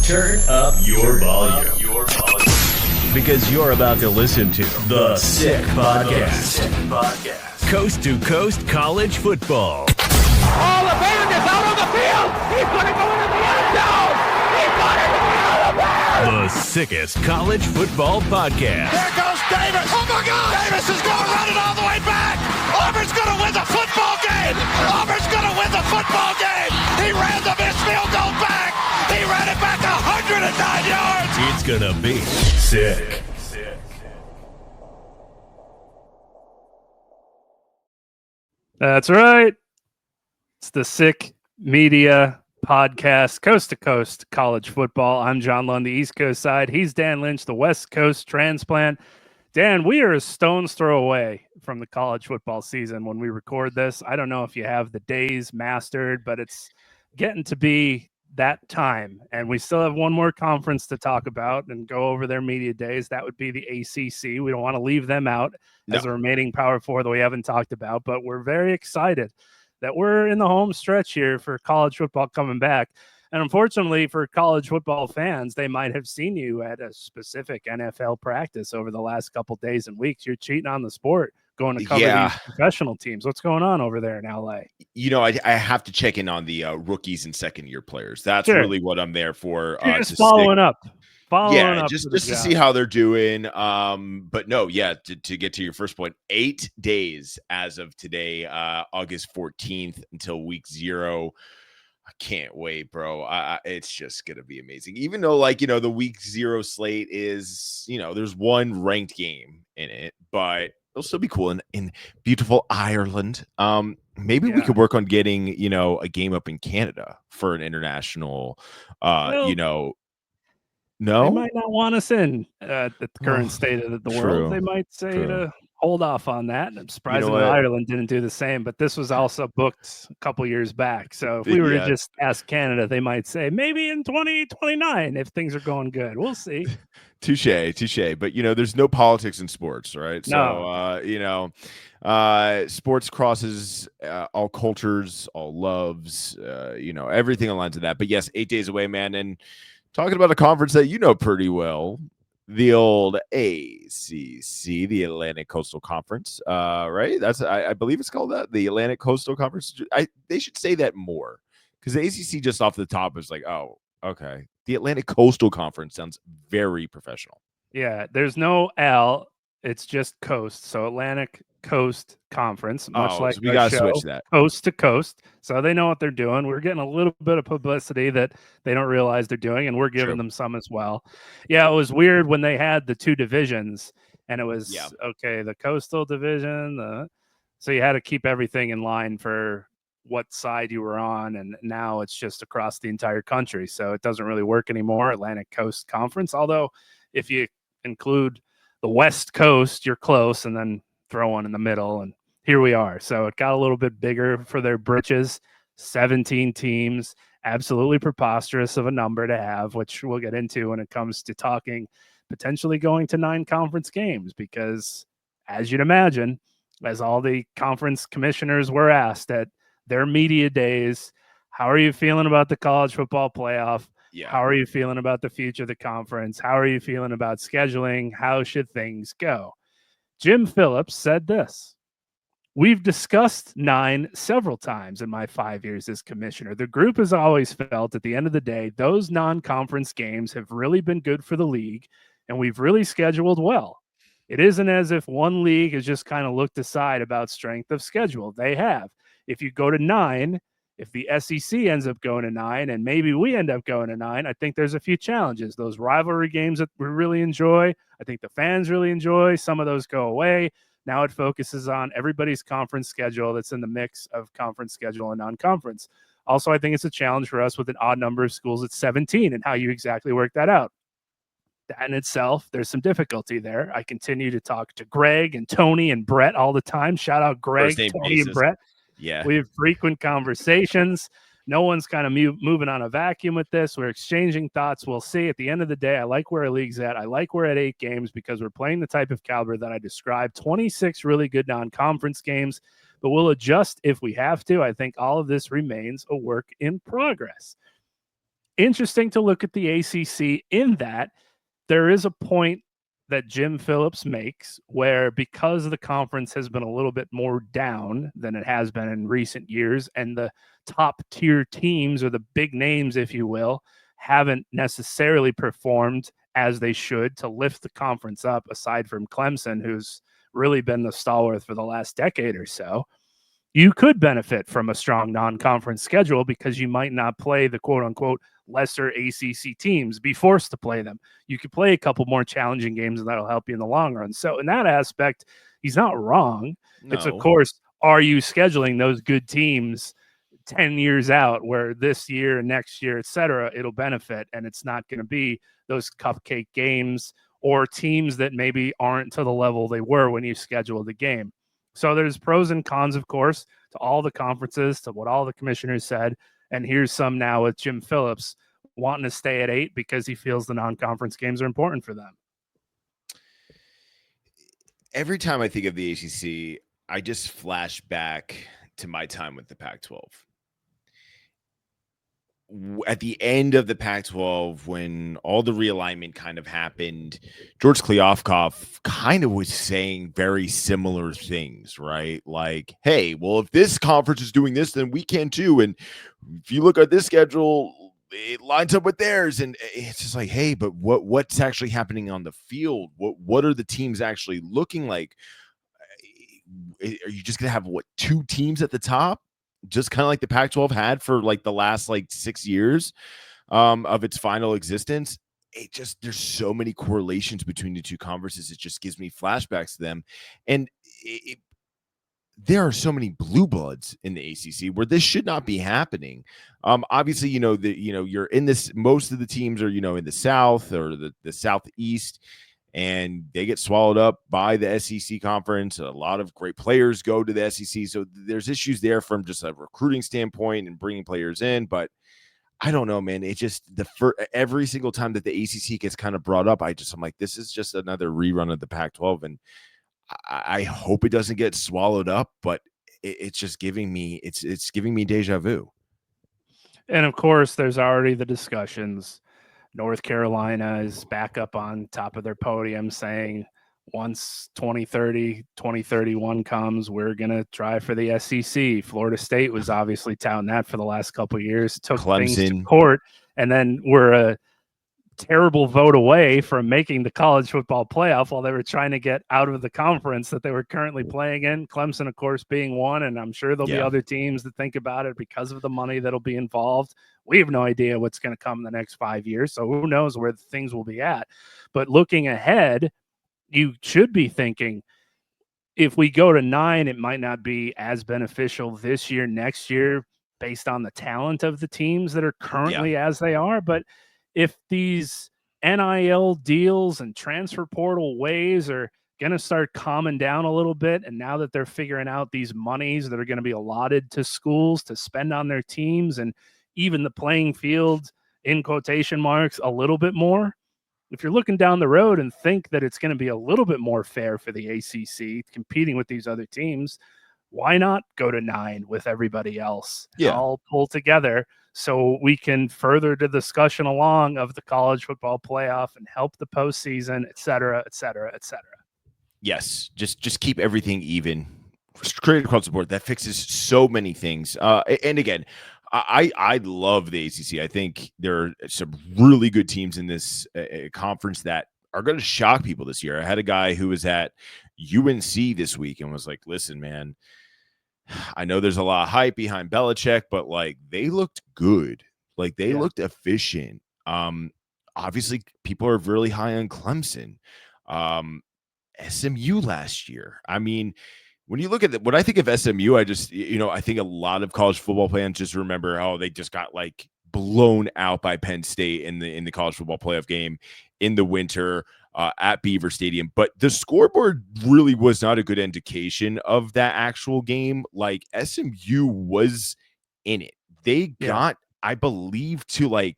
Turn up your volume. Because you're about to listen to The Sick Podcast. Coast to coast college football. Oh, the band is out on the field. He's going to go into the end zone. He's going into the end zone. The sickest college football podcast. There goes Davis. Oh, my God. Davis is going to run it all the way back. Auburn's going to win the football game. Auburn's going to win the football game. He ran the missed field goal back. He ran it back 109 yards. It's going to be sick. That's right. It's the Sick Media Podcast, coast to coast college football. I'm John Lund, the East Coast side. He's Dan Lynch, the West Coast transplant. Dan, we are a stone's throw away from the college football season when we record this. I don't know if you have the days mastered, but it's getting to be that time. And we still have one more conference to talk about and go over their media days. That would be the ACC. We don't want to leave them out as a remaining Power Four that we haven't talked about, but we're very excited that we're in the home stretch here for college football coming back. And unfortunately for college football fans, they might have seen you at a specific NFL practice over the last couple days and weeks. You're cheating on the sport, going to cover these professional teams. What's going on over there in LA? You know, I have to check in on the rookies and second-year players. That's really what I'm there for. Just following up. Just to see how they're doing. But no, to get to your first point, 8 days as of today, August 14th until week 0. I can't wait, bro. It's just going to be amazing. Even though, the week 0 slate is, there's one ranked game in it, but it'll still be cool in beautiful Ireland. Maybe we could work on getting, a game up in Canada for an international, No, they might not want us in at the current state of the world. They might say to hold off on that. I'm surprised Ireland didn't do the same, but this was also booked a couple years back. So if we were to just ask Canada, they might say maybe in 2029 if things are going good. We'll see. Touche. But there's no politics in sports, right? No. So sports crosses all cultures, all loves, everything aligns to that. But yes, 8 days away, man, and talking about a conference that you know pretty well, the old ACC, the Atlantic Coastal Conference, right? That's I believe it's called that, the Atlantic Coastal Conference. They should say that more, because the ACC just off the top is like, oh, okay. The Atlantic Coastal Conference sounds very professional. Yeah, there's no L. It's just coast. So Atlantic Coast Conference, much like so we got to switch that coast to coast. So they know what they're doing. We're getting a little bit of publicity that they don't realize they're doing, and we're giving them some as well. Yeah, it was weird when they had the two divisions, and it was the coastal division. So you had to keep everything in line for what side you were on, and now it's just across the entire country. So it doesn't really work anymore. Atlantic Coast Conference. Although if you include the West Coast, you're close, and then throw one in the middle, and here we are. So it got a little bit bigger for their britches. 17 teams, absolutely preposterous of a number to have, which we'll get into when it comes to talking potentially going to 9 conference games, because as you'd imagine, as all the conference commissioners were asked at their media days, how are you feeling about the college football playoff? How are you feeling about the future of the conference? How are you feeling about scheduling? How should things go? Jim Phillips said this: "We've discussed 9 several times in my 5 years as commissioner. The group has always felt at the end of the day, those non-conference games have really been good for the league, and we've really scheduled well. It isn't as if one league has just kind of looked aside about strength of schedule. They have. If you go to 9, if the SEC ends up going to 9, and maybe we end up going to 9, I think there's a few challenges. Those rivalry games that we really enjoy, I think the fans really enjoy. Some of those go away. Now it focuses on everybody's conference schedule that's in the mix of conference schedule and non-conference. Also, I think it's a challenge for us with an odd number of schools at 17 and how you exactly work that out. That in itself, there's some difficulty there. I continue to talk to Greg and Tony and Brett all the time. Shout out Greg, Tony, and Brett. Yeah, we have frequent conversations. No one's kind of moving on a vacuum with this. We're exchanging thoughts. We'll see. At the end of the day, I like where our league's at. I like we're at 8 games because we're playing the type of caliber that I described. 26 really good non-conference games, but we'll adjust if we have to. I think all of this remains a work in progress. interesting to look at the ACC in that there is a point that Jim Phillips makes where, because the conference has been a little bit more down than it has been in recent years, and the top tier teams, or the big names, if you will, haven't necessarily performed as they should to lift the conference up, aside from Clemson, who's really been the stalwart for the last decade or so. You could benefit from a strong non-conference schedule because you might not play the quote-unquote lesser ACC teams, be forced to play them. You could play a couple more challenging games, and that'll help you in the long run. So in that aspect, he's not wrong. No. It's, of course, are you scheduling those good teams 10 years out, where this year, next year, et cetera, it'll benefit, and it's not going to be those cupcake games or teams that maybe aren't to the level they were when you scheduled the game. So there's pros and cons, of course, to all the conferences, to what all the commissioners said. And here's some now with Jim Phillips wanting to stay at 8 because he feels the non-conference games are important for them. Every time I think of the ACC, I just flash back to my time with the Pac-12. At the end of the Pac-12, when all the realignment kind of happened, George Kliavkoff kind of was saying very similar things, right? Like, hey, well, if this conference is doing this, then we can too. And if you look at this schedule, it lines up with theirs. And it's just like, hey, but what's actually happening on the field? What are the teams actually looking like? Are you just going to have, 2 teams at the top? Just kind of like the Pac-12 had for like the last 6 years of its final existence. There's so many correlations between the two conferences. It just gives me flashbacks to them. And there are so many blue bloods in the ACC where this should not be happening. Obviously, you're in this, most of the teams are, in the South or the Southeast, and they get swallowed up by the SEC conference. A lot of great players go to the SEC. So there's issues there from just a recruiting standpoint and bringing players in. But I don't know, man. It just, every single time that the ACC gets kind of brought up, I'm like, this is just another rerun of the Pac-12. And I hope it doesn't get swallowed up, but it's just giving me, it's giving me deja vu. And of course, there's already the discussions. North Carolina is back up on top of their podium saying once 2030, 2031 comes, we're going to try for the SEC. Florida State was obviously touting that for the last couple of years, took Clemson things to court, and then we're a terrible vote away from making the college football playoff while they were trying to get out of the conference that they were currently playing in. Clemson, of course, being one, and I'm sure there'll be other teams that think about it because of the money that'll be involved. We have no idea what's going to come in the next 5 years, so who knows where things will be at. But looking ahead, you should be thinking, if we go to 9, it might not be as beneficial this year, next year, based on the talent of the teams that are currently as they are. But if these NIL deals and transfer portal ways are going to start calming down a little bit, and now that they're figuring out these monies that are going to be allotted to schools to spend on their teams, and even the playing field, in quotation marks, a little bit more, if you're looking down the road and think that it's going to be a little bit more fair for the ACC competing with these other teams, why not go to 9 with everybody else? All pull together so we can further the discussion along of the college football playoff and help the postseason, et cetera, et cetera, et cetera. Yes, just keep everything even. Straight across the board. That fixes so many things. And again, I love the ACC. I think there are some really good teams in this conference that are going to shock people this year. I had a guy who was at UNC this week and was like, listen, man, I know there's a lot of hype behind Belichick, but they looked good. They looked efficient. Obviously people are really high on Clemson. SMU last year. I mean, when you look at when I think of SMU, I just, I think a lot of college football fans just remember, oh, they just got blown out by Penn State in the college football playoff game in the winter at Beaver Stadium. But the scoreboard really was not a good indication of that actual game. SMU was in it. They got, I believe, to I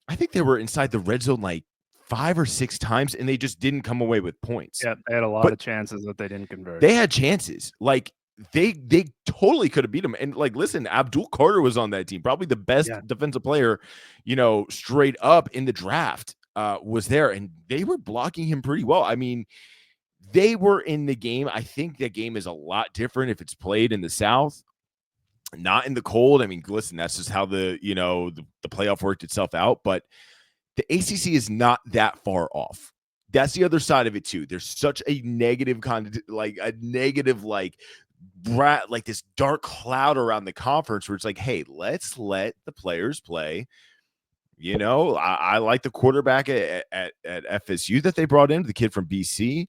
think they were inside the red zone 5 or 6 times, and they just didn't come away with points. Yeah, they had a lot of chances that they didn't convert. They had chances. they totally could have beat him. And like, listen, Abdul Carter was on that team, probably the best defensive player, straight up in the draft, was there, and they were blocking him pretty well. I mean, they were in the game. I think that game is a lot different if it's played in the South, not in the cold. I mean, listen, that's just how the playoff worked itself out. But the ACC is not that far off. That's the other side of it too. There's such a negative this dark cloud around the conference where it's like, hey, let's let the players play. I like the quarterback at FSU that they brought in, the kid from BC.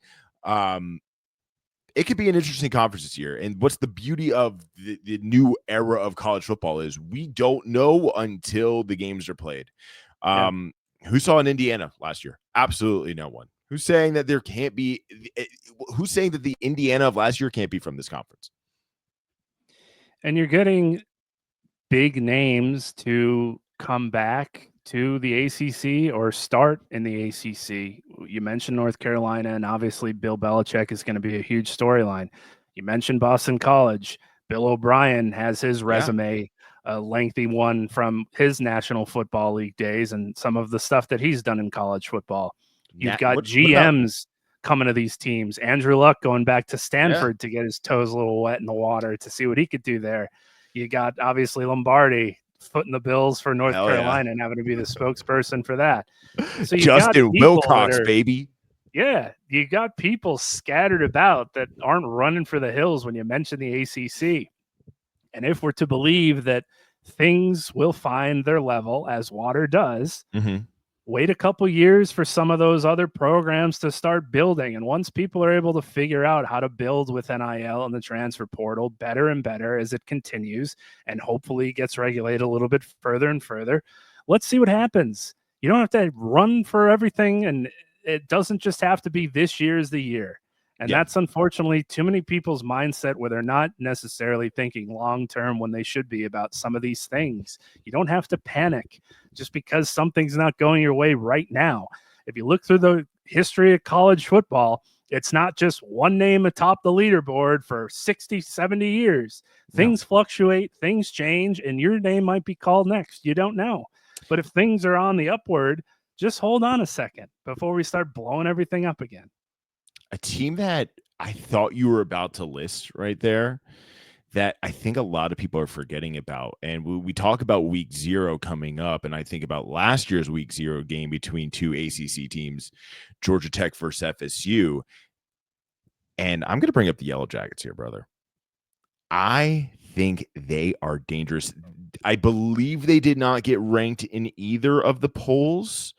It could be an interesting conference this year. And what's the beauty of the new era of college football is we don't know until the games are played. Who saw in Indiana last year? Absolutely no one. Who's saying that there can't be? Who's saying that the Indiana of last year can't be from this conference? And you're getting big names to come back to the ACC or start in the ACC. You mentioned North Carolina, and obviously Bill Belichick is going to be a huge storyline. You mentioned Boston College. Bill O'Brien has his resume, a lengthy one from his National Football League days and some of the stuff that he's done in college football. You've got GMs coming to these teams. Andrew Luck going back to Stanford to get his toes a little wet in the water to see what he could do there. You got obviously Lombardi footing the bills for North Carolina and having to be the spokesperson for that. So you Justin Wilcox, baby. Yeah, you got people scattered about that aren't running for the hills when you mention the ACC. And if we're to believe that things will find their level as water does, wait a couple years for some of those other programs to start building. And once people are able to figure out how to build with NIL and the transfer portal better and better as it continues and hopefully gets regulated a little bit further and further, let's see what happens. You don't have to run for everything, and it doesn't just have to be this year is the year. And that's unfortunately too many people's mindset where they're not necessarily thinking long-term when they should be about some of these things. You don't have to panic just because something's not going your way right now. If you look through the history of college football, it's not just one name atop the leaderboard for 60, 70 years. Things fluctuate, things change, and your name might be called next. You don't know. But if things are on the upward, just hold on a second before we start blowing everything up again. A team that I thought you were about to list right there that I think a lot of people are forgetting about. And we talk about week 0 coming up, and I think about last year's week 0 game between two ACC teams, Georgia Tech versus FSU. And I'm going to bring up the Yellow Jackets here, brother. I think they are dangerous. I believe they did not get ranked in either of the polls.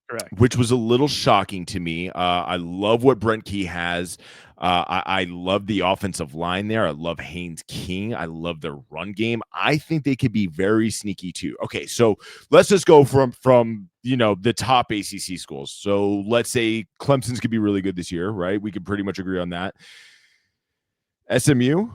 Correct. Which was a little shocking to me. I love what Brent Key has. I love the offensive line there. I love Haynes King. I love their run game. I think they could be very sneaky too. Okay, so let's just go from the top ACC schools. So let's say Clemson's could be really good this year, right? We could pretty much agree on that. SMU.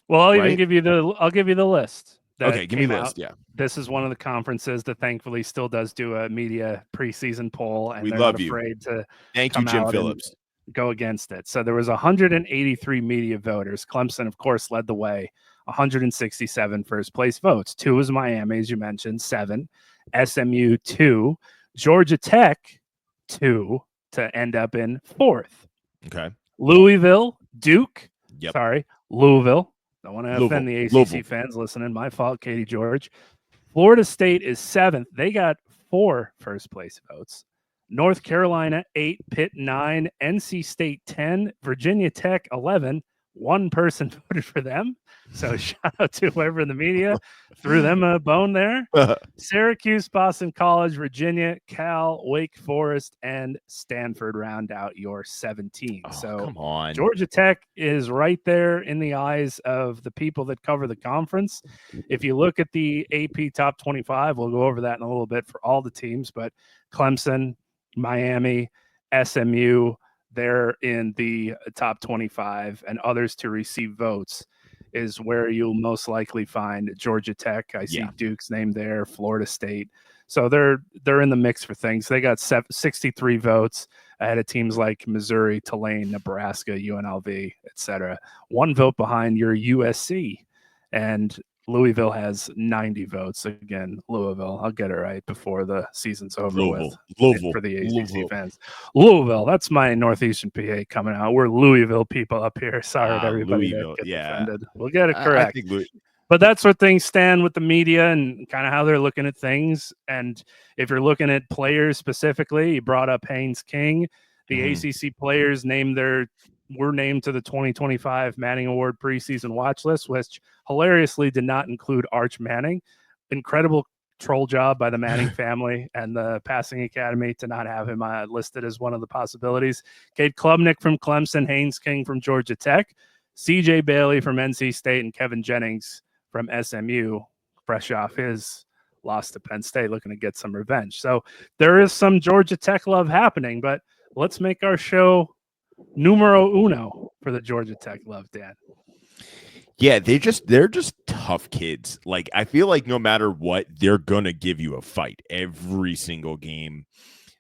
Well, I'll give you the list. Okay, give me the list. Yeah. This is one of the conferences that thankfully still does do a media preseason poll, and we they're love not you. afraid to Thank you, Jim Phillips. Go against it. So there was 183 media voters. Clemson, of course, led the way. 167 first place votes. 2 was Miami, as you mentioned. 7. SMU 2. Georgia Tech 2 to end up in 4th. Okay. Louisville, Duke. Yep. Sorry, Louisville. Don't want to offend the ACC fans listening. My fault, Katie George. Florida State is 7th. They got 4 first place votes. North Carolina 8, Pitt 9, NC State 10, Virginia Tech 11. 1 person voted for them. So shout out to whoever in the media threw them a bone there. Syracuse, Boston College, Virginia, Cal, Wake Forest, and Stanford round out your 17. Oh, so come on. Georgia Tech is right there in the eyes of the people that cover the conference. If you look at the AP top 25, we'll go over that in a little bit for all the teams, but Clemson, Miami, SMU, they're in the top 25, and others to receive votes is where you'll most likely find Georgia Tech. I see Duke's name there, Florida State. So they're in the mix for things. They got 63 votes. ahead of teams like Missouri, Tulane, Nebraska, UNLV, etc. 1 vote behind your USC. And Louisville has 90 votes. Again, Louisville. I'll get it right before the season's over with. Louisville. For the ACC fans. Louisville. That's my Northeastern PA coming out. We're Louisville people up here. Sorry to everybody that gets offended. We'll get it correct. But that's where things stand with the media and kind of how they're looking at things. And if you're looking at players specifically, you brought up Haynes King. The ACC players were named to the 2025 Manning Award preseason watch list, which hilariously did not include Arch Manning. Incredible troll job by the Manning family and the Passing Academy to not have him listed as one of the possibilities. Cade Klubnik from Clemson, Haynes King from Georgia Tech, CJ Bailey from NC State, and Kevin Jennings from SMU, fresh off his loss to Penn State, looking to get some revenge. So there is some Georgia Tech love happening, but let's make our show numero uno for the Georgia Tech love, Dan. Yeah, they're just tough kids. Like, I feel like no matter what, they're gonna give you a fight every single game.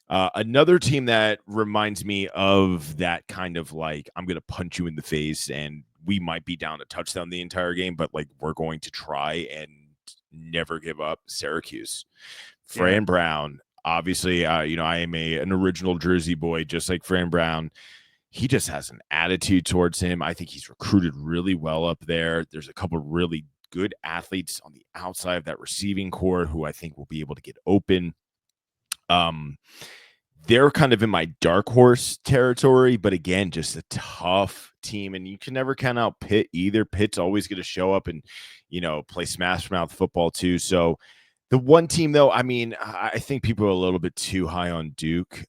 Another team that reminds me of that kind of like, I'm gonna punch you in the face and we might be down a touchdown the entire game, but like we're going to try and never give up. Syracuse, Fran Brown. Obviously, I am an original Jersey boy, just like Fran Brown. He just has an attitude towards him. I think he's recruited really well up there. There's a couple of really good athletes on the outside of that receiving core who I think will be able to get open. They're kind of in my dark horse territory, but again, just a tough team. And you can never count out Pitt either. Pitt's always going to show up and, play smash mouth football too. So the one team, though, I mean, I think people are a little bit too high on Duke.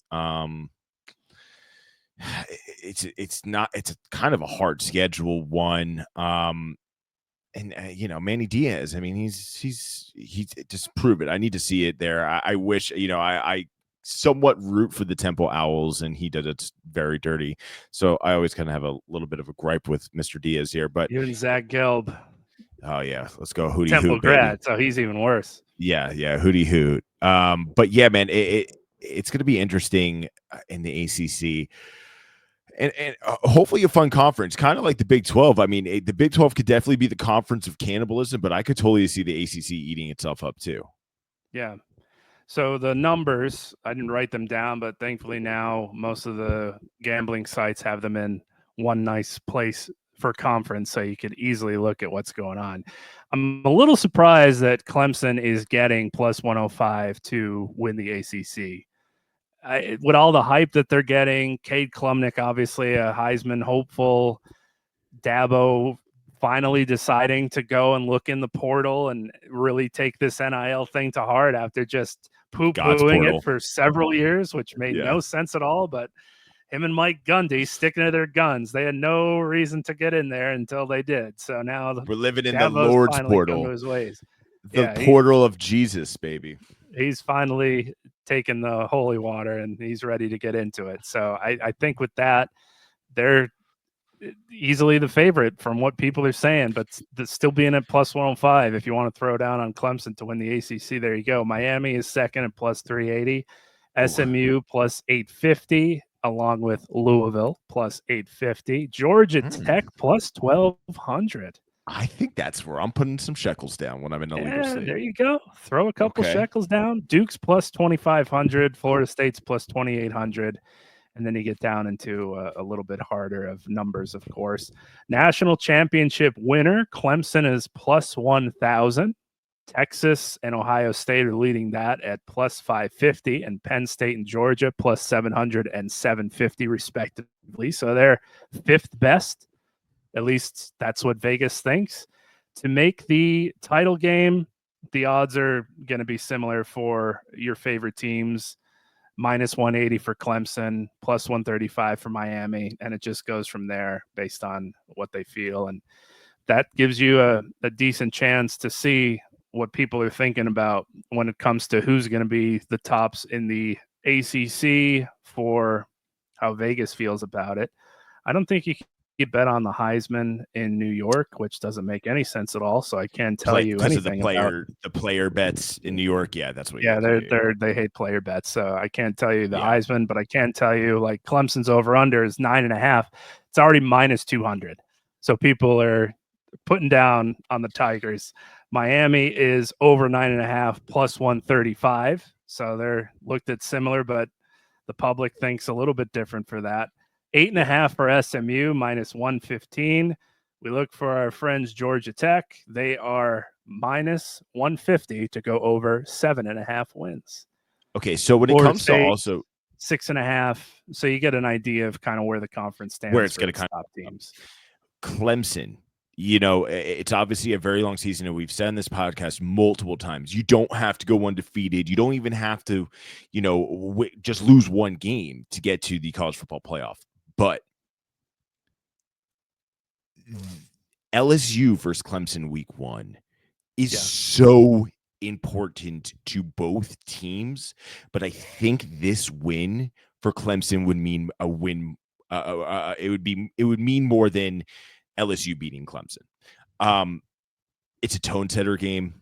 It's a kind of a hard schedule one. Manny Diaz, I mean, he's just prove it. I need to see it there. I wish, I somewhat root for the Temple Owls, and he did it very dirty. So I always kind of have a little bit of a gripe with Mr. Diaz here. But you and Zach Gelb. Oh yeah, let's go hootie Temple hoot, grad, baby. so he's even worse. Yeah, hootie hoot. But yeah, man, it's going to be interesting in the ACC. And hopefully a fun conference, kind of like the Big 12. I mean, the Big 12 could definitely be the conference of cannibalism, but I could totally see the ACC eating itself up too. Yeah. So the numbers, I didn't write them down, but thankfully now most of the gambling sites have them in one nice place for conference, so you could easily look at what's going on. I'm a little surprised that Clemson is getting plus 105 to win the ACC. With all the hype that they're getting, Cade Klubnik, obviously a Heisman hopeful, Dabo finally deciding to go and look in the portal and really take this NIL thing to heart after just poo-pooing it for several years, which made no sense at all. But him and Mike Gundy sticking to their guns. They had no reason to get in there until they did. So now we're living in Dabo's the Lord's portal. his ways. The portal of Jesus, baby. He's finally taken the holy water and he's ready to get into it. So I think with that, they're easily the favorite from what people are saying, but still being at plus 105. If you want to throw down on Clemson to win the ACC, there you go. Miami is second at plus 380, SMU plus 850, along with Louisville plus 850, Georgia Tech plus 1200. I think that's where I'm putting some shekels down when I'm in a legal state. There you go. Throw a couple shekels down. Duke's plus 2,500. Florida State's plus 2,800. And then you get down into a little bit harder of numbers, of course. National championship winner, Clemson is plus 1,000. Texas and Ohio State are leading that at plus 550. And Penn State and Georgia plus 700 and 750, respectively. So they're fifth best. At least that's what Vegas thinks. To make the title game, the odds are going to be similar for your favorite teams. Minus 180 for Clemson, plus 135 for Miami. And it just goes from there based on what they feel. And that gives you a decent chance to see what people are thinking about when it comes to who's going to be the tops in the ACC for how Vegas feels about it. I don't think you bet on the Heisman in New York, which doesn't make any sense at all. So I can't tell you anything about the player bets in New York. Yeah, that's what. Yeah, they hate player bets. So I can't tell you the Heisman, but I can tell you like Clemson's over under is 9.5. It's already minus 200. So people are putting down on the Tigers. Miami is over 9.5 plus 135. So they're looked at similar, but the public thinks a little bit different for that. 8.5 for SMU, minus 115. We look for our friends Georgia Tech. They are minus 150 to go over 7.5 wins. Okay, so when it comes to also 6.5, so you get an idea of kind of where the conference stands, where it's going to top teams. Clemson, it's obviously a very long season, and we've said in this podcast multiple times, you don't have to go undefeated. You don't even have to, just lose one game to get to the college football playoff. But LSU versus Clemson week 1 is so important to both teams. But I think this win for Clemson would mean a win. It would mean more than LSU beating Clemson. It's a tone setter game.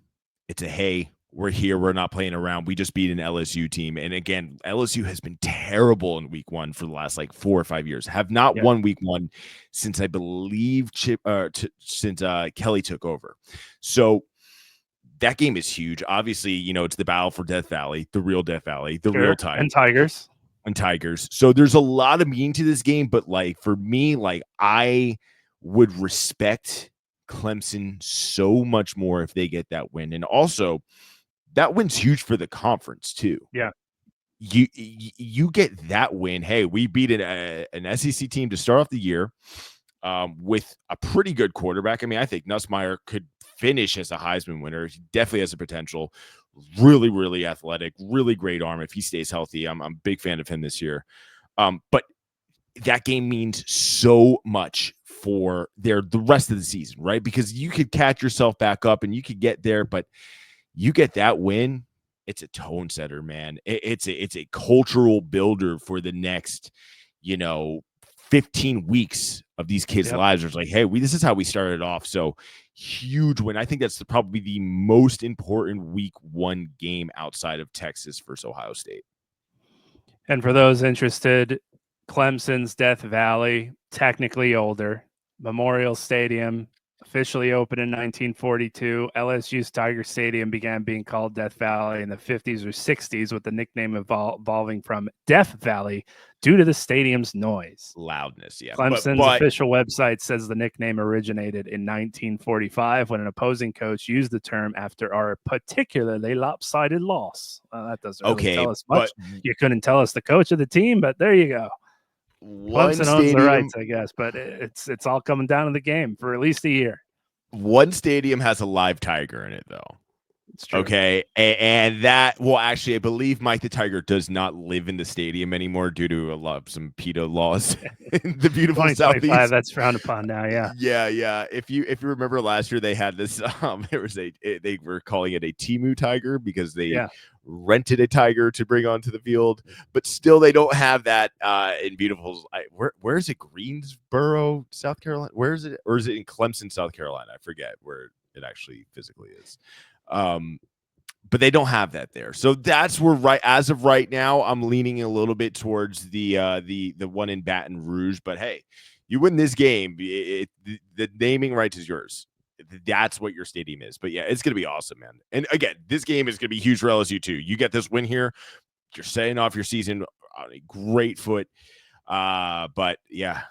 It's a, hey, we're here. We're not playing around. We just beat an LSU team. And again, LSU has been terrible in week 1 for the last 4 or 5 years. Have not won week 1 since I believe since Kelly took over. So that game is huge. Obviously, it's the battle for Death Valley, the real Death Valley, the real time. And Tigers. So there's a lot of meaning to this game, but for me, I would respect Clemson so much more if they get that win. And also that win's huge for the conference too. Yeah. You get that win. Hey, we beat an SEC team to start off the year with a pretty good quarterback. I mean, I think Nussmeier could finish as a Heisman winner. He definitely has the potential. Really, really athletic, really great arm. If he stays healthy, I'm a big fan of him this year. But that game means so much for the rest of the season, right? Because you could catch yourself back up and you could get there, but you get that win, it's a tone setter, man. It's a cultural builder for the next, 15 weeks of these kids' lives. It's like, hey, this is how we started off. So huge win. I think that's probably the most important week 1 game outside of Texas versus Ohio State. And for those interested, Clemson's Death Valley, technically older. Memorial Stadium, officially opened in 1942. LSU's Tiger Stadium began being called Death Valley in the 50s or 60s, with the nickname evolving from Death Valley due to the stadium's noise. Loudness, yeah. Clemson's official website says the nickname originated in 1945 when an opposing coach used the term after our particularly lopsided loss. That doesn't really tell us much. You couldn't tell us the coach of the team, but there you go. Clemson owns the rights, I guess, but it's all coming down to the game for at least a year. One stadium has a live tiger in it, though. It's true. Okay, and that, well, actually, I believe Mike the Tiger does not live in the stadium anymore due to some PETA laws in the beautiful Southeast. That's frowned upon now. Yeah. If you remember last year, they had this. They were calling it a Temu tiger because they rented a tiger to bring onto the field, but still they don't have that in beautiful. Where is it? Greensboro, South Carolina. Where is it? Or is it in Clemson, South Carolina? I forget where it actually physically is. But they don't have that there. So that's where as of right now, I'm leaning a little bit towards the one in Baton Rouge. But hey, you win this game, the naming rights is yours. That's what your stadium is. But yeah, it's gonna be awesome, man. And again, this game is gonna be huge for LSU too. You get this win here, you're setting off your season on a great foot. But yeah,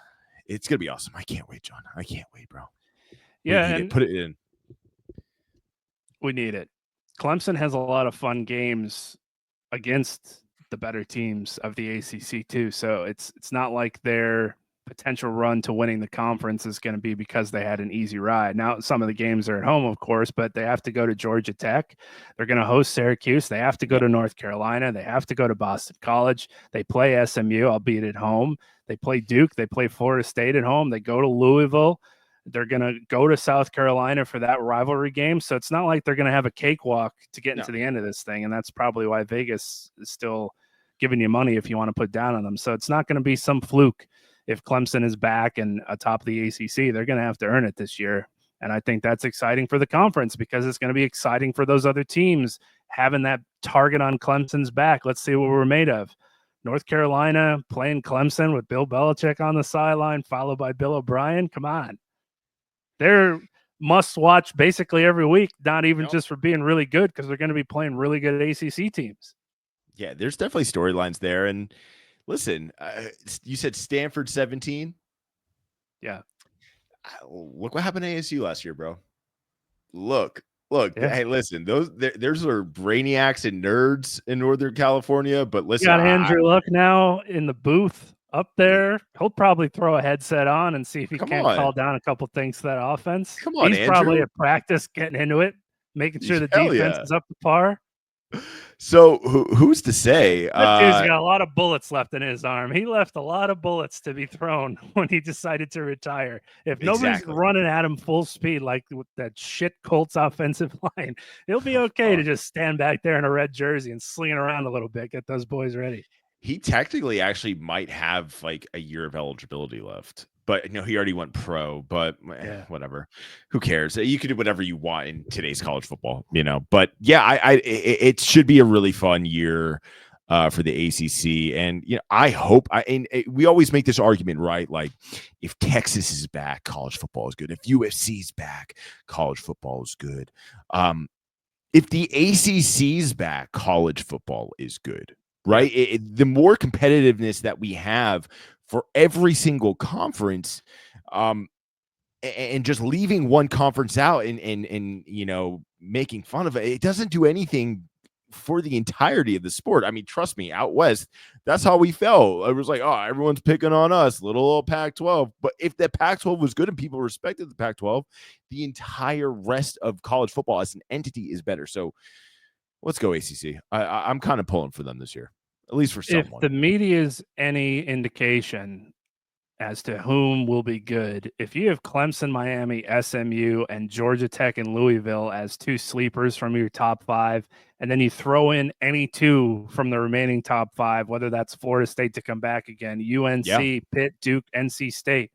it's gonna be awesome. I can't wait, John. I can't wait, bro. Yeah, and put it in. We need it. Clemson has a lot of fun games against the better teams of the ACC too. So it's not like their potential run to winning the conference is going to be because they had an easy ride. Now, some of the games are at home, of course, but they have to go to Georgia Tech. They're going to host Syracuse. They have to go to North Carolina. They have to go to Boston College. They play SMU, albeit at home. They play Duke. They play Florida State at home. They go to Louisville. They're going to go to South Carolina for that rivalry game. So it's not like they're going to have a cakewalk to get into the end of this thing. And that's probably why Vegas is still giving you money if you want to put down on them. So it's not going to be some fluke if Clemson is back and atop the ACC, they're going to have to earn it this year. And I think that's exciting for the conference because it's going to be exciting for those other teams having that target on Clemson's back. Let's see what we're made of. North Carolina playing Clemson with Bill Belichick on the sideline, followed by Bill O'Brien. Come on. They're must watch basically every week, not even just for being really good, because they're going to be playing really good ACC teams. Yeah, there's definitely storylines there. And listen, you said Stanford 17. Yeah. Look what happened to ASU last year, bro. Look. Yeah. Hey, listen, there's are brainiacs and nerds in Northern California, but listen, you got Andrew Luck now in the booth up there. He'll probably throw a headset on and see if he can't call down a couple things to that offense. Come on, he's Andrew. Probably at practice getting into it, making sure the defense is up to par. So who's to say? That dude's got a lot of bullets left in his arm. He left a lot of bullets to be thrown when he decided to retire. If nobody's running at him full speed like with that shit Colts offensive line, he'll be okay to just stand back there in a red jersey and sling it around a little bit, get those boys ready. He technically actually might have like a year of eligibility left. But no, he already went pro, but whatever. Who cares? You can do whatever you want in today's college football, But yeah, it should be a really fun year for the ACC. And, I hope we always make this argument, right? Like if Texas is back, college football is good. If USC is back, college football is good. If the ACC is back, college football is good, right? The more competitiveness that we have for every single conference, and just leaving one conference out and making fun of it, it doesn't do anything for the entirety of the sport. I mean, trust me, out west, that's how we felt. It was like, oh, everyone's picking on us, little old Pac-12. But if the Pac-12 was good and people respected the Pac-12, the entire rest of college football as an entity is better. So let's go ACC. I'm kind of pulling for them this year. At least for someone. If the media is any indication as to whom will be good, if you have Clemson, Miami, SMU, and Georgia Tech and Louisville as two sleepers from your top five, and then you throw in any two from the remaining top five, whether that's Florida State to come back again, UNC, Pitt, Duke, NC State,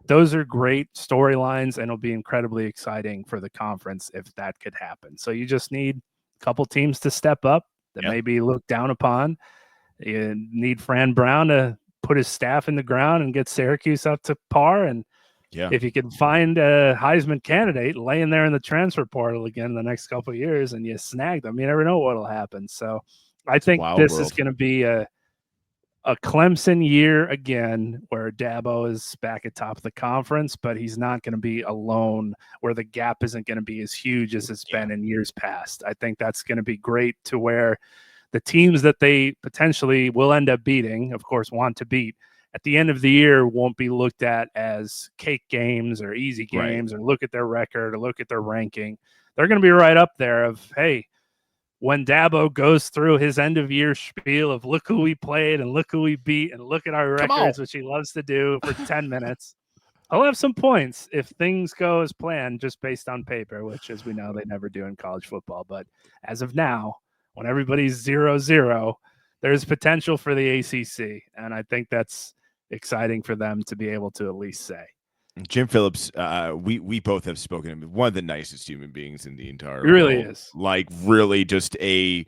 those are great storylines, and it'll be incredibly exciting for the conference if that could happen. So you just need a couple teams to step up that may be looked down upon. You need Fran Brown to put his staff in the ground and get Syracuse up to par. And if you can find a Heisman candidate laying there in the transfer portal again in the next couple of years and you snag them, you never know what will happen. So I think this is going to be a Clemson year again where Dabo is back at top of the conference, but he's not going to be alone, where the gap isn't going to be as huge as it's been in years past. I think that's going to be great to where the teams that they potentially will end up beating, of course, want to beat, at the end of the year won't be looked at as cake games or easy games or look at their record or look at their ranking. They're going to be right up there of, hey, when Dabo goes through his end-of-year spiel of look who we played and look who we beat and look at our records, which he loves to do for 10 minutes, I'll have some points if things go as planned just based on paper, which, as we know, they never do in college football. But as of now, when everybody's 0-0, there's potential for the ACC, and I think that's exciting for them to be able to at least say. Jim Phillips, we both have spoken to him. One of the nicest human beings in the entire world. He really is. Like, really just a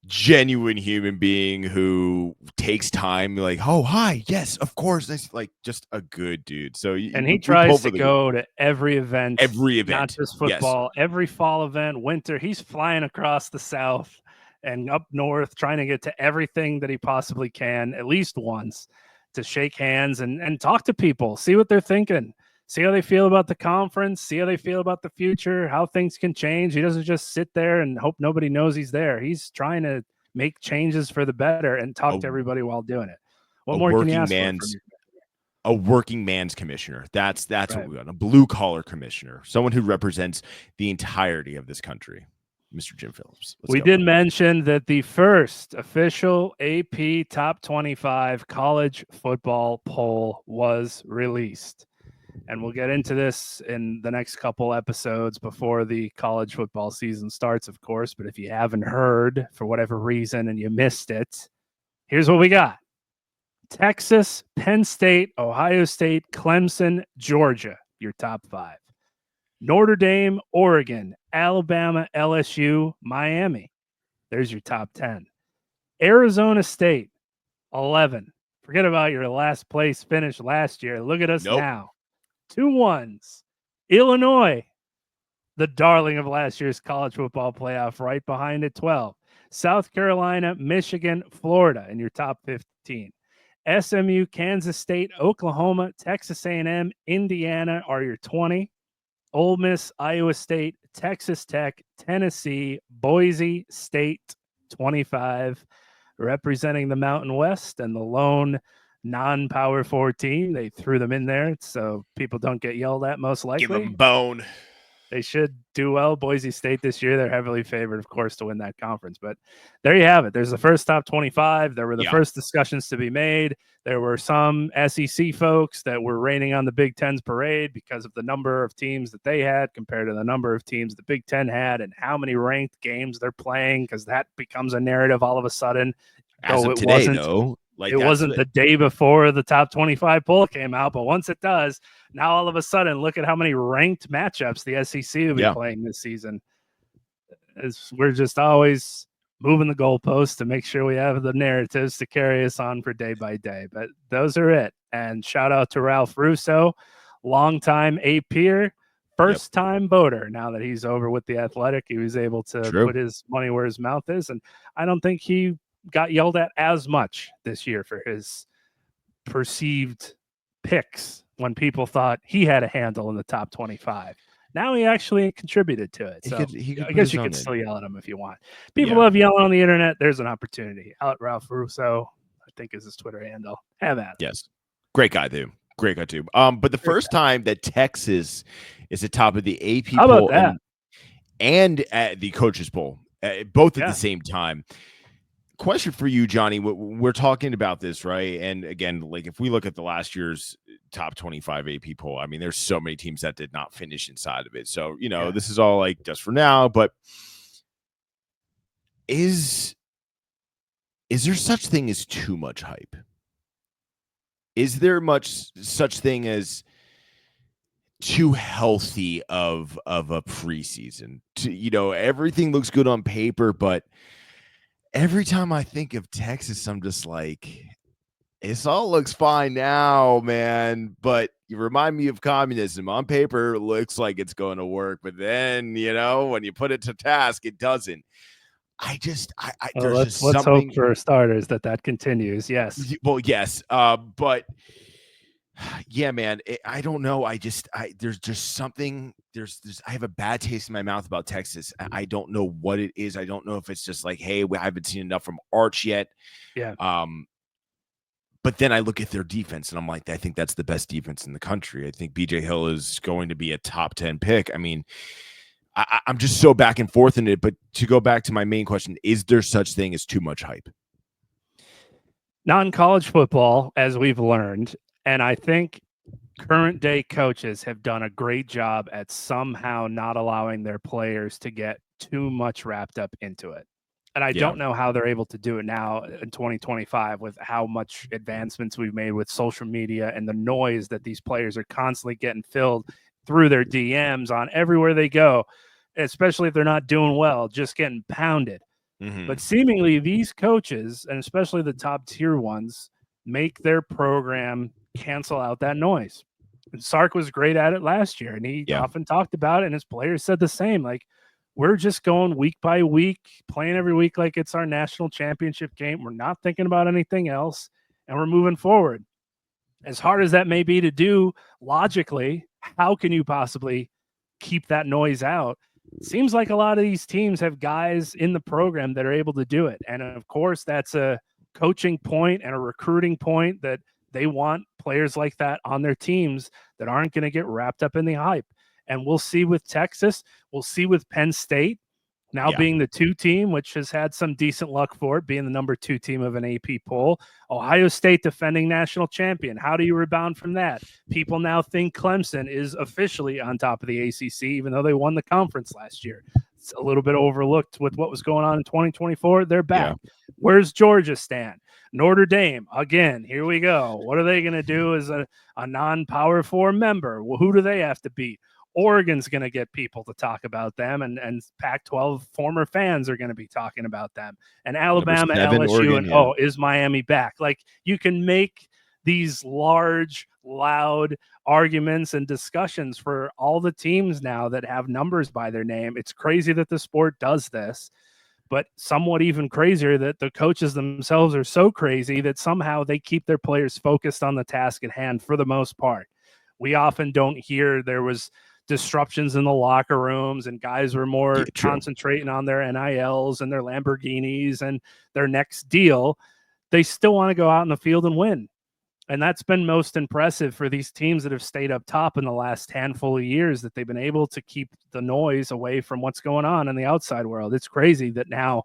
genuine human being who takes time, like, oh, hi, yes, of course. That's like just a good dude. So he tries to go to every event, not just football, every fall event, winter. He's flying across the South and up north, trying to get to everything that he possibly can at least once to shake hands and talk to people, see what they're thinking, see how they feel about the conference, see how they feel about the future, how things can change. He doesn't just sit there and hope nobody knows he's there. He's trying to make changes for the better and talk to everybody while doing it. What more can you ask for? A working man's commissioner. That's what we want. A blue collar commissioner, someone who represents the entirety of this country. Mr. Jim Phillips. We did mention that the first official AP Top 25 college football poll was released. And we'll get into this in the next couple episodes before the college football season starts, of course. But if you haven't heard for whatever reason and you missed it, here's what we got. Texas, Penn State, Ohio State, Clemson, Georgia, your top 5. Notre Dame, Oregon, Alabama, LSU, Miami. There's your top 10. Arizona State, 11. Forget about your last place finish last year. Look at us now. 2 1s. Illinois, the darling of last year's college football playoff, right behind it, 12. South Carolina, Michigan, Florida in your top 15. SMU, Kansas State, Oklahoma, Texas A&M, Indiana are your 20. Ole Miss, Iowa State, Texas Tech, Tennessee, Boise State, 25. Representing the Mountain West and the lone non-Power 4 team. They threw them in there so people don't get yelled at, most likely. Give them a bone. They should do well. Boise State this year, they're heavily favored, of course, to win that conference. But there you have it. There's the first top 25. There were the first discussions to be made. There were some SEC folks that were raining on the Big Ten's parade because of the number of teams that they had compared to the number of teams the Big Ten had and how many ranked games they're playing, because that becomes a narrative all of a sudden. As of today, though. Like, it wasn't the day before the top 25 poll came out, but once it does, now all of a sudden, look at how many ranked matchups the SEC will be playing this season. We're just always moving the goalposts to make sure we have the narratives to carry us on for day by day. But those are it. And shout out to Ralph Russo, longtime APer, first-time voter. Now that he's over with the Athletic, he was able to put his money where his mouth is. And I don't think he got yelled at as much this year for his perceived picks when people thought he had a handle in the top 25. Now he actually contributed to it. So I guess you could still yell at him if you want. People love yelling on the internet. There's an opportunity. Out Ralph Russo, I think is his Twitter handle. Have at it. Yes. Great guy, too. Great guy, too. But the first time that Texas is atop of the AP poll and at the coaches poll, both at the same time. Question for you, Johnny. We're talking about this, right? And again, like, if we look at the last year's top 25 AP poll, I mean, there's so many teams that did not finish inside of it. So, this is all like just for now, but is there such thing as too much hype? Is there much such thing as too healthy of a preseason? Everything looks good on paper, but every time I think of Texas, I'm just like, this all looks fine now, man. But you remind me of communism. On paper, it looks like it's going to work. But then, when you put it to task, it doesn't. Let's hope for starters that continues. Yes. Well, yes. But yeah, man, I don't know. There's just something. I have a bad taste in my mouth about Texas. I don't know what it is. I don't know if it's just like, hey, I haven't seen enough from Arch yet. Yeah. But then I look at their defense and I'm like, I think that's the best defense in the country. I think BJ Hill is going to be a top 10 pick. I mean, I'm just so back and forth in it. But to go back to my main question, is there such thing as too much hype? Non-college football, as we've learned, and I think current day coaches have done a great job at somehow not allowing their players to get too much wrapped up into it. And I don't know how they're able to do it now in 2025 with how much advancements we've made with social media and the noise that these players are constantly getting filled through their DMs on everywhere they go, especially if they're not doing well, just getting pounded. Mm-hmm. But seemingly these coaches, and especially the top tier ones, make their program cancel out that noise. And Sark was great at it last year, and he often talked about it, and his players said the same. Like, we're just going week by week, playing every week like it's our national championship game. We're not thinking about anything else, and we're moving forward. As hard as that may be to do logically, how can you possibly keep that noise out? It seems like a lot of these teams have guys in the program that are able to do it. And of course, that's a coaching point and a recruiting point that they want players like that on their teams that aren't going to get wrapped up in the hype. And we'll see with Texas. We'll see with Penn State now being the 2 team, which has had some decent luck for it, being the number 2 team of an AP poll. Ohio State defending national champion. How do you rebound from that? People now think Clemson is officially on top of the ACC, even though they won the conference last year. It's a little bit overlooked with what was going on in 2024. They're back. Where's Georgia stand? Notre Dame, again, here we go. What are they going to do as a non-Power 4 member? Well, who do they have to beat? Oregon's going to get people to talk about them, and Pac-12 former fans are going to be talking about them. And Alabama, 7, LSU, Oregon, and yeah. is Miami back? Like, you can make these large, loud arguments and discussions for all the teams now that have numbers by their name. It's crazy that the sport does this, but somewhat even crazier that the coaches themselves are so crazy that somehow they keep their players focused on the task at hand for the most part. We often don't hear there was disruptions in the locker rooms and guys were more concentrating on their NILs and their Lamborghinis and their next deal. They still want to go out in the field and win. And that's been most impressive for these teams that have stayed up top in the last handful of years, that they've been able to keep the noise away from what's going on in the outside world. It's crazy that now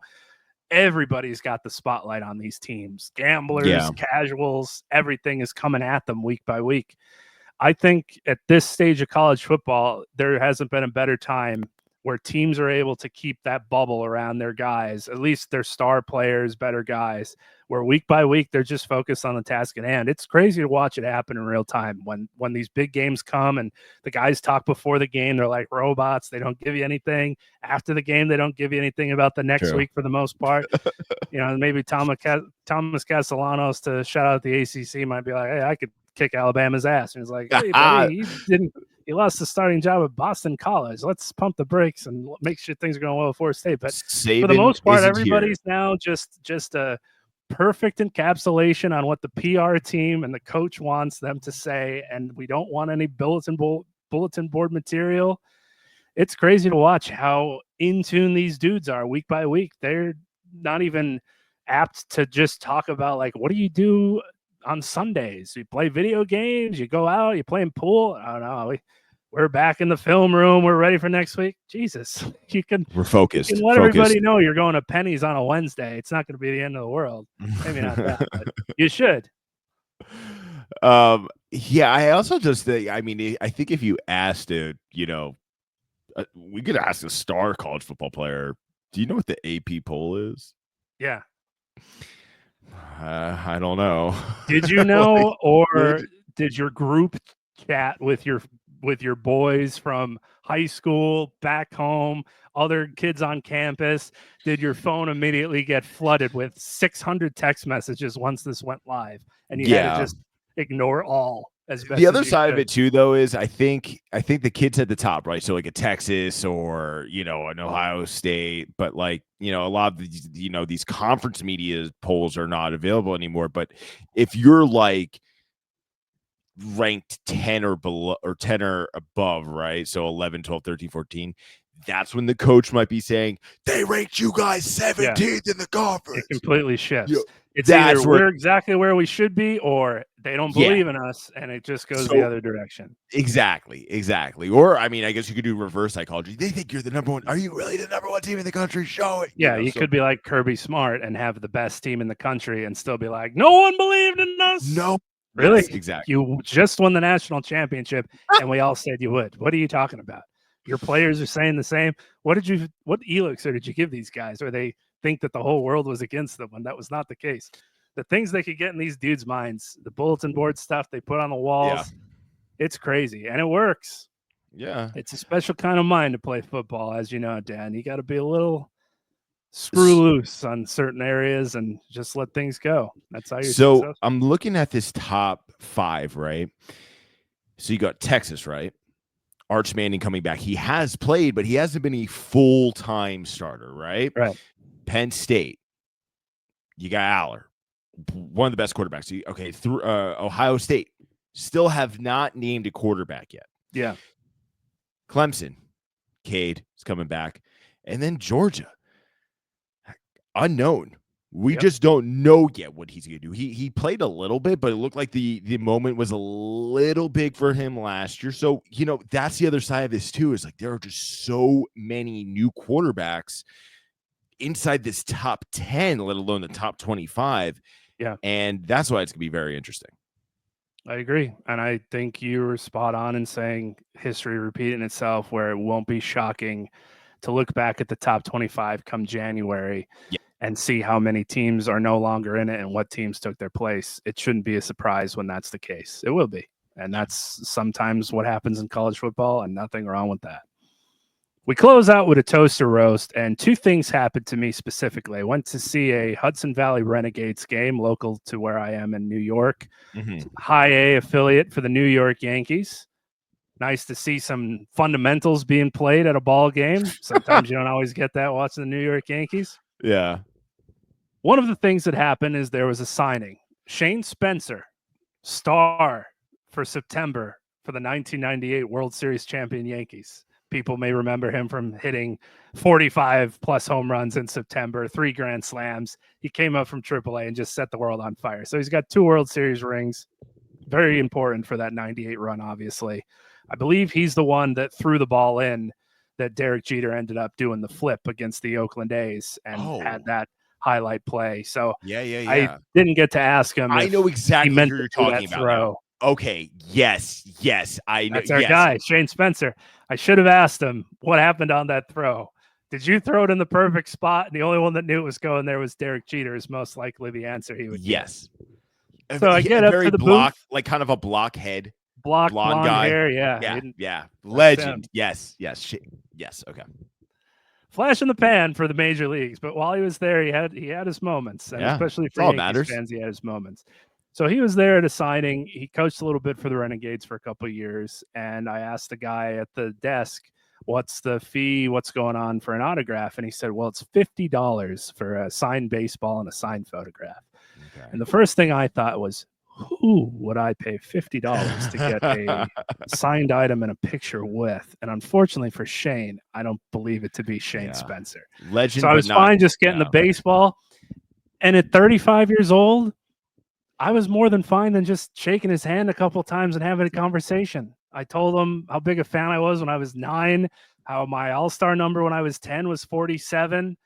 everybody's got the spotlight on these teams. Gamblers, casuals, everything is coming at them week by week. I think at this stage of college football, there hasn't been a better time where teams are able to keep that bubble around their guys, at least their star players, better guys, where week by week they're just focused on the task at hand. It's crazy to watch it happen in real time when these big games come and the guys talk before the game. They're like robots. They don't give you anything. After the game, they don't give you anything about the next week for the most part. Maybe Thomas Castellanos, to shout out the ACC, might be like, hey, I could kick Alabama's ass. And he's like, hey, buddy, he lost the starting job at Boston College. Let's pump the brakes and make sure things are going well at Florida State. But for the most part, everybody's now just a perfect encapsulation on what the PR team and the coach wants them to say. And we don't want any bulletin board material. It's crazy to watch how in tune these dudes are week by week. They're not even apt to just talk about, like, what do you do on Sundays? You play video games, you go out, you playing pool. I don't know. We're back in the film room. We're ready for next week. Jesus, we're focused. You can let everybody know you're going to Penny's on a Wednesday. It's not going to be the end of the world. Maybe not that, but you should. I also just think, I think if you asked we could ask a star college football player, do you know what the AP poll is? Yeah. I don't know. Did you know, or did your group chat with your boys from high school, back home, other kids on campus? Did your phone immediately get flooded with 600 text messages once this went live, and you had to just ignore all? The other side of it too, though, is I think the kids at the top, right? So like a Texas or an Ohio State, but a lot of these, these conference media polls are not available anymore. But if you're like ranked 10 or below or 10 or above, right? So 11, 12, 13, 14. That's when the coach might be saying they ranked you guys 17th in the conference. It completely shifts. It's either we're exactly where we should be, or they don't believe in us, and it just goes the other direction. Exactly. Or, I guess you could do reverse psychology. They think you're the number one. Are you really the number one team in the country? Show it. Yeah, you could be like Kirby Smart and have the best team in the country and still be like, no one believed in us. No. Really? Yes, exactly. You just won the national championship, and we all said you would. What are you talking about? Your players are saying the same. What elixir did you give these guys? Or they think that the whole world was against them when that was not the case. The things they could get in these dudes' minds, the bulletin board stuff they put on the walls, it's crazy, and it works. Yeah. It's a special kind of mind to play football, as you know, Dan. You got to be a little screw loose on certain areas and just let things go. That's how you're successful. I'm looking at this top 5, right? So you got Texas, right? Arch Manning coming back. He has played, but he hasn't been a full-time starter, right? Right. Penn State. You got Aller, one of the best quarterbacks. Okay, through Ohio State. Still have not named a quarterback yet. Yeah. Clemson. Cade is coming back. And then Georgia. Unknown. We just don't know yet what he's going to do. He played a little bit, but it looked like the moment was a little big for him last year. So, that's the other side of this too, is like there are just so many new quarterbacks inside this top 10, let alone the top 25. Yeah. And that's why it's going to be very interesting. I agree. And I think you were spot on in saying history repeating itself, where it won't be shocking to look back at the top 25 come January and see how many teams are no longer in it and what teams took their place. It shouldn't be a surprise when that's the case. It will be. And that's sometimes what happens in college football, and nothing wrong with that. We close out with a toaster roast, and two things happened to me specifically. I went to see a Hudson Valley Renegades game local to where I am in New York, high A affiliate for the New York Yankees. Nice to see some fundamentals being played at a ball game. Sometimes you don't always get that watching the New York Yankees. Yeah. One of the things that happened is there was a signing. Shane Spencer, star for September for the 1998 World Series champion Yankees. People may remember him from hitting 45-plus home runs in September, 3 grand slams. He came up from AAA and just set the world on fire. So he's got 2 World Series rings. Very important for that 98 run, obviously. I believe he's the one that threw the ball in that Derek Jeter ended up doing the flip against the Oakland A's and had that highlight play. So I didn't get to ask him. I know exactly who you're talking about. Throw. Okay. Yes. I know. That's our guy, Shane Spencer. I should have asked him what happened on that throw. Did you throw it in the perfect spot? And the only one that knew it was going there was Derek Jeter, is most likely the answer he would give. So I get up to the booth. Like kind of a blockhead. Blonde guy. Hair, yeah. Legend. Yes. Okay. Flash in the pan for the major leagues, but while he was there, he had his moments, and especially for Yankees fans, he had his moments. So he was there at a signing. He coached a little bit for the Renegades for a couple of years, and I asked the guy at the desk, "What's the fee? What's going on for an autograph?" And he said, "Well, it's $50 for a signed baseball and a signed photograph." Okay. And the first thing I thought was, who would I pay $50 to get a signed item and a picture with? And unfortunately for Shane, I don't believe it to be Shane Spencer. Legend. So I was fine just getting the baseball. And at 35 years old, I was more than fine than just shaking his hand a couple of times and having a conversation. I told him how big a fan I was when I was 9, how my all-star number when I was 10 was 47,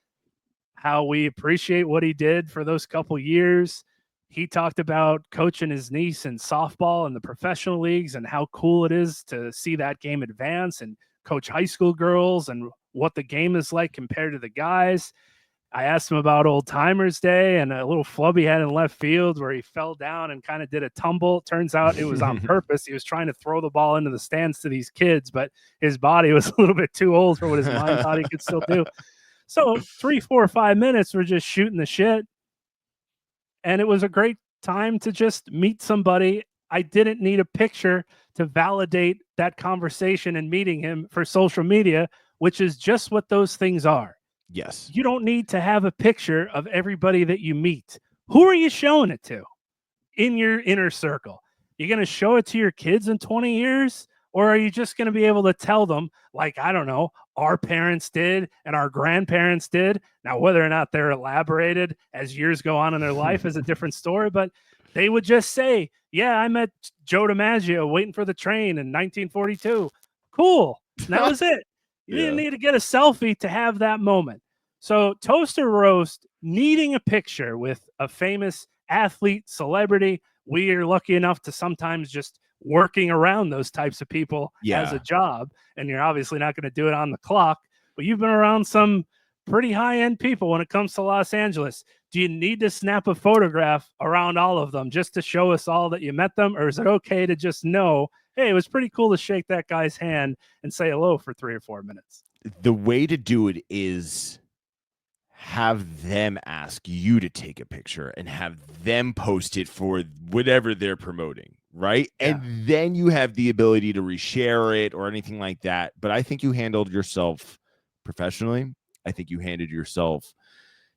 how we appreciate what he did for those couple years. He talked about coaching his niece in softball in the professional leagues and how cool it is to see that game advance and coach high school girls and what the game is like compared to the guys. I asked him about Old Timers Day and a little flub he had in left field where he fell down and kind of did a tumble. Turns out it was on purpose. He was trying to throw the ball into the stands to these kids, but his body was a little bit too old for what his mind thought he could still do. So 3, 4, 5 minutes, we're just shooting the shit. And it was a great time to just meet somebody. I didn't need a picture to validate that conversation and meeting him for social media, which is just what those things are. Yes. You don't need to have a picture of everybody that you meet. Who are you showing it to in your inner circle? You're going to show it to your kids in 20 years? Or are you just going to be able to tell them, like, I don't know, our parents did and our grandparents did? Now, whether or not they're elaborated as years go on in their life is a different story, but they would just say, yeah, I met Joe DiMaggio waiting for the train in 1942. Cool. And that was it. You didn't need to get a selfie to have that moment. So Toaster Roast, needing a picture with a famous athlete, celebrity, we are lucky enough to sometimes just working around those types of people as a job, and you're obviously not going to do it on the clock, but you've been around some pretty high-end people when it comes to Los Angeles. Do you need to snap a photograph around all of them just to show us all that you met them, or is it okay to just know, hey, it was pretty cool to shake that guy's hand and say hello for 3 or 4 minutes? The way to do it is have them ask you to take a picture and have them post it for whatever they're promoting, right? Yeah. And then you have the ability to reshare it or anything like that. But I think you handled yourself professionally. I think you handled yourself,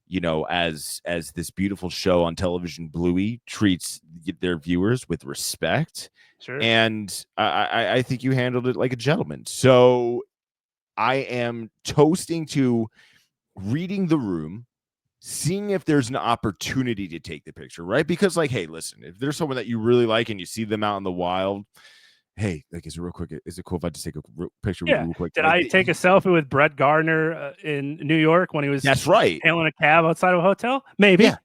you know, as this beautiful show on television, Bluey, treats their viewers with respect. Sure. And I think you handled it like a gentleman. So I am toasting to reading the room, seeing if there's an opportunity to take the picture, right? Because, like, hey, listen, if there's someone that you really like and you see them out in the wild, hey, like, is it cool if I just take a picture with you real quick? Did I take a selfie with Brett Gardner in New York when he was hailing a cab outside of a hotel? Maybe. Yeah.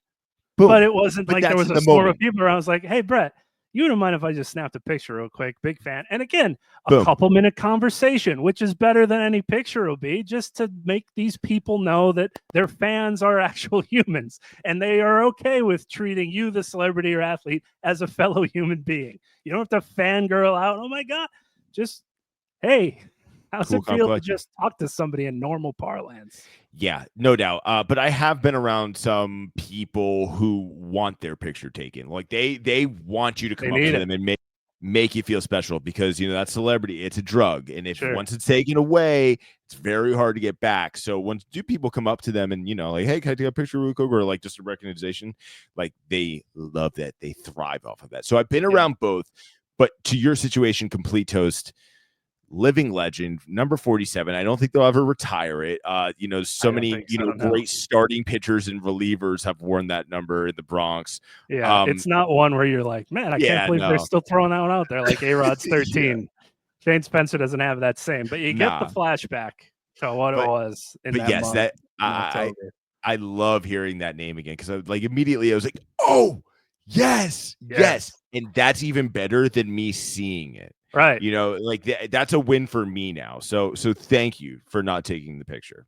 But it wasn't like there was a swarm of people around. I was like, hey, Brett, You don't mind if I just snapped a picture real quick? Big fan. And again, a Boom. couple-minute conversation, which is better than any picture will be, just to make these people know that their fans are actual humans and they are okay with treating you, the celebrity or athlete, as a fellow human being. You don't have to fangirl out. Oh my God. Just, hey, how's it feel to just talk to somebody in normal parlance? Yeah, no doubt. But I have been around some people who want their picture taken. Like they want you to come up to them and make you feel special, because that celebrity, it's a drug, and if once it's taken away, it's very hard to get back. So once people come up to them and like, hey, can I take a picture real quick, or like just a recognition, like they love that. They thrive off of that. So I've been around both. But to your situation, complete toast. Living legend, number 47. I don't think they'll ever retire it. So many, great starting pitchers and relievers have worn that number in the Bronx. Yeah, it's not one where you're like, man, I can't believe they're still throwing that one out there. Like A-Rod's 13. Shane Spencer doesn't have that same, but you get the flashback to what it was in that month. I love hearing that name again, because immediately I was like, oh, yes. And that's even better than me seeing it. Right. That's a win for me now. So thank you for not taking the picture.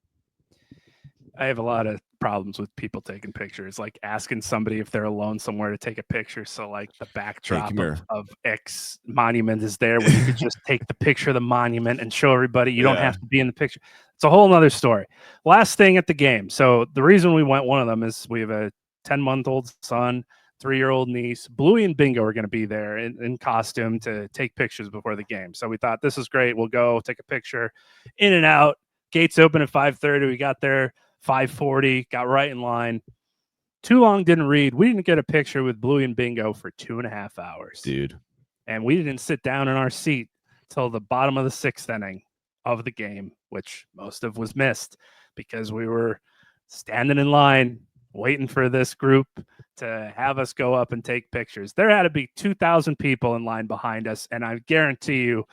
I have a lot of problems with people taking pictures, like asking somebody if they're alone somewhere to take a picture. So like the backdrop of X monument is there, where you could just take the picture of the monument and show everybody. You don't have to be in the picture. It's a whole nother story. Last thing at the game. So the reason we went, one of them is we have a 10-month-old son, 3-year-old niece. Bluey and Bingo are going to be there in costume to take pictures before the game. So we thought, this is great. We'll go take a picture. In and out. Gates open at 5:30. We got there 5:40. Got right in line. Too long, didn't read. We didn't get a picture with Bluey and Bingo for 2.5 hours. Dude. And we didn't sit down in our seat till the bottom of the 6th inning of the game, which most of was missed because we were standing in line waiting for this group to have us go up and take pictures. There had to be 2,000 people in line behind us, and I guarantee you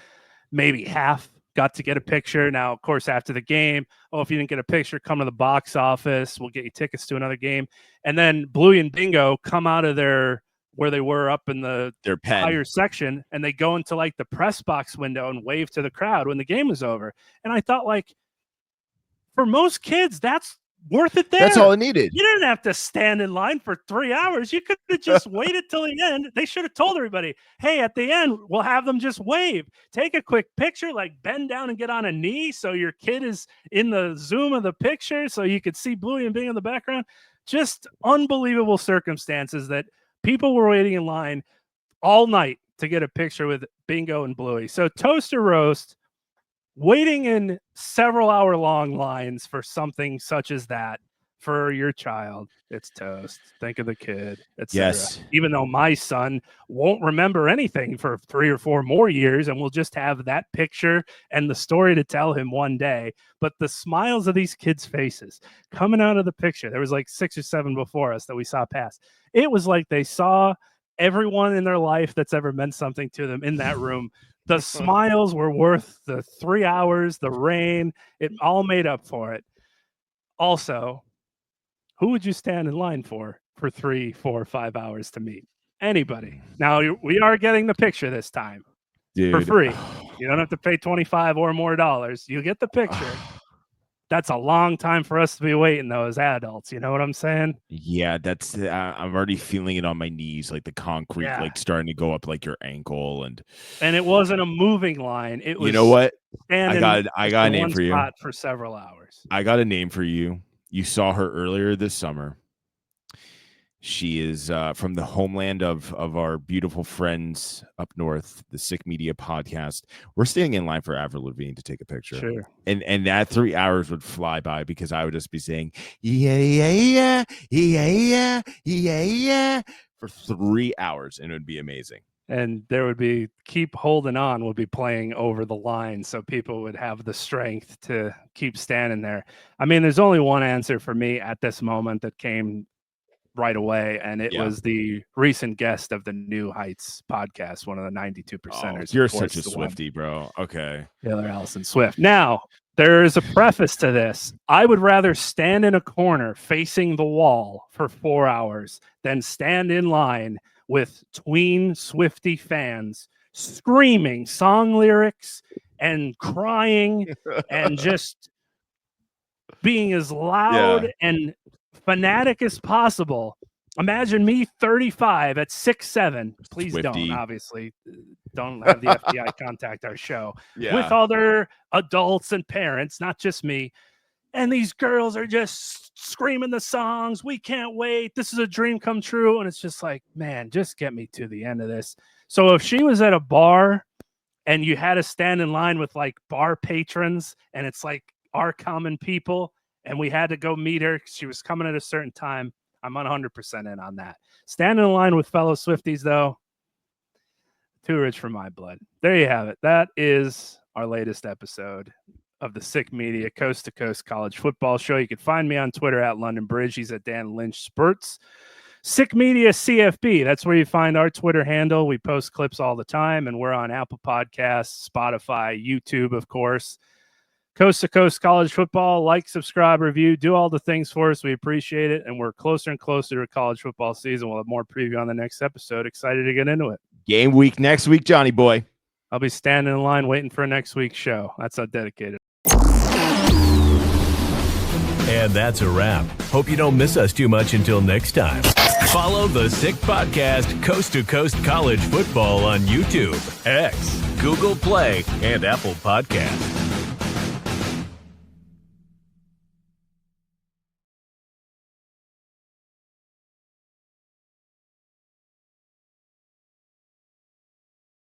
maybe half got to get a picture. Now, of course, after the game, if you didn't get a picture, come to the box office. We'll get you tickets to another game. And then Bluey and Bingo come out of where they were up in their higher section, and they go into like the press box window and wave to the crowd when the game was over. And I thought, like, for most kids, that's worth it there. That's all it needed. You didn't have to stand in line for 3 hours. You could have just waited till the end. They should have told everybody, hey, at the end, we'll have them just wave. Take a quick picture, like bend down and get on a knee so your kid is in the zoom of the picture so you could see Bluey and Bingo in the background. Just unbelievable circumstances that people were waiting in line all night to get a picture with Bingo and Bluey. So toast or roast, waiting in several hour-long lines for something such as that for your child, it's toast. Think of the kid, etc. Yes. Even though my son won't remember anything for 3 or 4 more years, and we'll just have that picture and the story to tell him one day. But the smiles of these kids' faces coming out of the picture, there was like 6 or 7 before us that we saw pass. It was like they saw everyone in their life that's ever meant something to them in that room. The smiles were worth the 3 hours, the rain. It all made up for it. Also, who would you stand in line for 3, 4, 5 hours to meet? Anybody. Now, we are getting the picture this time. Dude. For free. You don't have to pay $25 or more. You get the picture. That's a long time for us to be waiting, though, as adults. You know what I'm saying? Yeah, that's. I'm already feeling it on my knees, like the concrete, like starting to go up like your ankle, and it wasn't a moving line. It was. You know what? I got a name for you. For several hours. I got a name for you. You saw her earlier this summer. She is from the homeland of our beautiful friends up north, the Sick Media podcast. We're standing in line for Avril Lavigne to take a picture. Sure. And that 3 hours would fly by because I would just be saying, yeah, for 3 hours, and it would be amazing. And there would be Keep Holding On would be playing over the line, so people would have the strength to keep standing there. I mean, there's only one answer for me at this moment that came right away, and it was the recent guest of the New Heights podcast, one of the 92%ers. You're such a Swiftie, bro. Okay. Taylor Allison Swift. Now, there's a preface to this. I would rather stand in a corner facing the wall for 4 hours than stand in line with tween Swiftie fans screaming song lyrics and crying and just being as loud and fanatic as possible. Imagine me 35 at 6'7". Please Swiftie. Don't, obviously. Don't have the FBI contact our show. With other adults and parents, not just me. And these girls are just screaming the songs. We can't wait. This is a dream come true. And it's just like, man, just get me to the end of this. So if she was at a bar and you had to stand in line with like bar patrons and it's like our common people and we had to go meet her because she was coming at a certain time, I'm 100% in on that. Standing in line with fellow Swifties, though, too rich for my blood. There you have it. That is our latest episode of the Sick Media Coast to Coast College Football Show. You can find me on Twitter at London Bridge. He's at Dan Lynch Spurts. Sick Media CFB. That's where you find our Twitter handle. We post clips all the time, and we're on Apple Podcasts, Spotify, YouTube, of course. Coast to Coast College Football. Like, subscribe, review, do all the things for us. We appreciate it, and we're closer and closer to college football season. We'll have more preview on the next episode. Excited to get into it. Game week next week, Johnny boy. I'll be standing in line waiting for next week's show. That's how dedicated. And that's a wrap. Hope you don't miss us too much until next time. Follow the Sick Podcast Coast to Coast College Football on YouTube, X, Google Play, and Apple Podcasts.